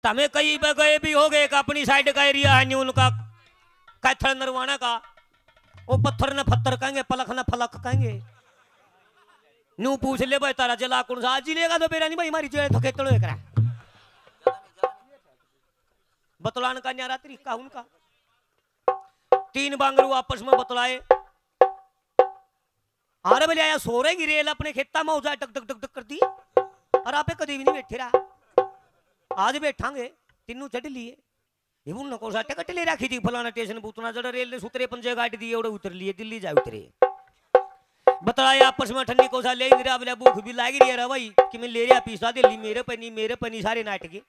तमें कई गए भी हो गए अपनी साइड का एरिया है न्यू उनका कैथल नरवाना का वो पत्थर न पत्थर कहेंगे पलक न फलक कहेंगे न्यू पूछ ले भाई तारा जला कौन सा आज लेगा तो बेरा नहीं भाई हमारी जेल थके तड़ो करा बतलाने का न्यारा तरीका उनका। 3 बांगरू आपस में बतलाए आरे बोले आया सो रहे रेल अपने खेता में हो जाए टक टक टक टक कर दी और आपे कभी भी नहीं बैठे रहा आज बैठांगे तीनों चढ़ लिए ये को सा टिकट ले रखी थी फलाना स्टेशन पूतना जड़ा रेल ने सुतरे पंजे गाड़ी दिए और उतर लिए दिल्ली जाए उतरे बताया आपस में ठंडी को सा ले गिरा बोले भूख भी लागी रही है भाई कि मैं ले रहा पीसा दिल्ली मेरे पनी सारे नाटके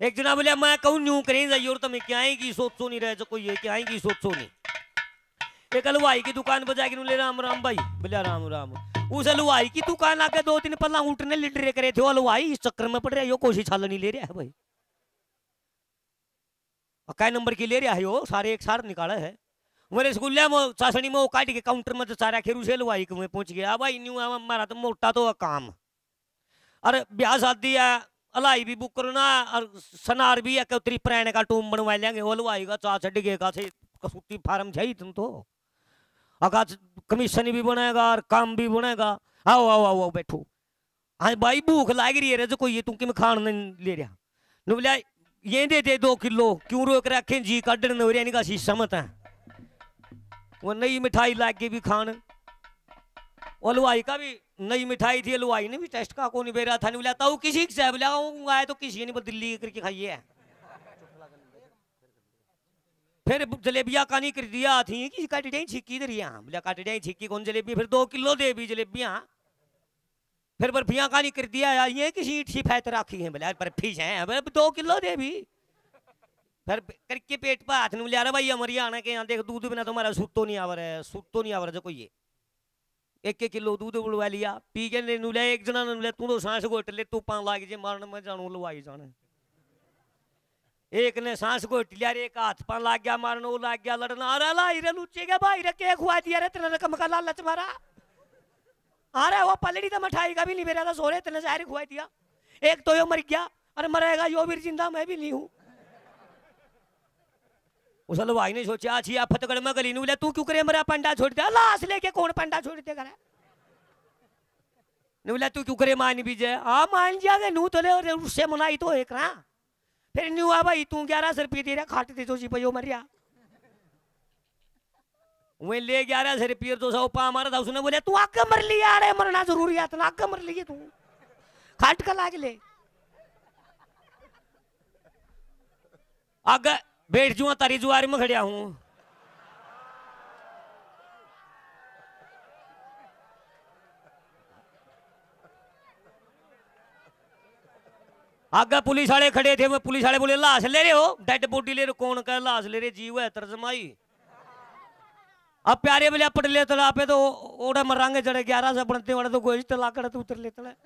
एक जना बोले मैं कहूँ न्यू करें जाइए और तुम्हें क्या आएगी सोचो नहीं रहे कोई ये क्या आएगी सोचो नहीं एक हलवाई की दुकान पर जाके ले राम राम भाई बोले राम राम उस हलवाई की दुकान आके 2-3 पल्ला उठने लिटरे करे थे हलवाई इस चक्कर में पड़ रहा है यो कोशिश छाल नहीं ले रहा है भाई कै नंबर की ले रहा है यो सारे एक साथ निकाला है मेरे स्कूल में चाशनी में काट के काउंटर में सारा खेरू से हलवाई में पहुंच गया भाई न्यू हमारा तो मोटा तो काम अरे ब्याह शादी है हलाई भी बुक करना और सनार भी है उतरी पुराने का टूम बनवा लेंगे हलवाई का चा छड़ गए कसूती फार्म चाहिए तुम तो अगर कमीशन भी बनेगा और काम भी बनेगा आओ आओ आओ बैठो हाँ भाई भूख लाग रही है कोई तुम कि खान नहीं ले रहा नु बोलिया ये दे 2 किलो क्यों रोक रखे जी काटन हो रहा शीशा मत है वो नई मिठाई ला के भी खान हलवाई का भी नई मिठाई थी हलवाई ने भी टेस्ट का कौन बेरा था नहीं बोला ताऊ किसी से बोला आए तो किसी ने दिल्ली करके खाइए फिर जलेबियां कानी कर दिया थी कि काट दे छिक्की इधर यहाँ बोला काट दे छिक्की कौन जलेबी फिर 2 किलो दे भी जलेबियां फिर बर्फियां कानी कर दिया ये किसी शिफायत राखी है बोला बर्फी है 2 किलो दे भी फिर करके पेट पर हाथ नहीं लिया भाई हमारी आना के यहाँ देख दूध बिना तुम्हारा सुतो नहीं आवर है सुतो नहीं आवर जो कोई 1 किलो दूध बुलवा लिया पी के ले एक जना ने तू तो सांस घोट ले तू 5 लाख जे मारने में जानू लवाई जाने एक ने सांस घोट लिया एक हाथ पान लाग गया मारने वो लाग गया लड़ना अरे लाई रे लुच्चे के भाई रे के खुआ दिया रे तेरे रकम का लालच मारा अरे वो पलड़ी तो मिठाई का भी नहीं मेरा था सोरे तेने सारे खुआ दिया एक तो यो मर गया अरे मरेगा यो भी जिंदा मैं भी नहीं हूं उस हलवाई ने सोचा अच्छी आप फतगढ़ में गली बोले तू क्यों करे मेरा पंडा छोड़ दिया लाश लेके कौन पंडा छोड़ दे करे बोला तू क्यों करे मान भी जाए हाँ मान जाएगा नू तो ले उससे मनाई तो एक ना फिर न्यू आ भाई तू 1100 रुपये दे रहा खाट दे तो जी पो मरिया वही ले 1100 रुपये तो 100 पा मारा था उसने बोले तू आगे मर लिया अरे मरना जरूरी है इतना आगे मर लिए तू खाट का लाग ले आगे बैठ जुआ तारी जुआरी में खड़िया हूं आगे पुलिस वाले खड़े थे पुलिस वाले बोले लाश ले रहे हो डेड बॉडी ले रहे कौन कह लाश ले रहे जीव है तर्जमाई अब प्यारे बोले पट ले तला पे तो ओड़ा मरांगे जड़े 11 से बनते वाले तो गोश्त ला कर तो उतर लेता है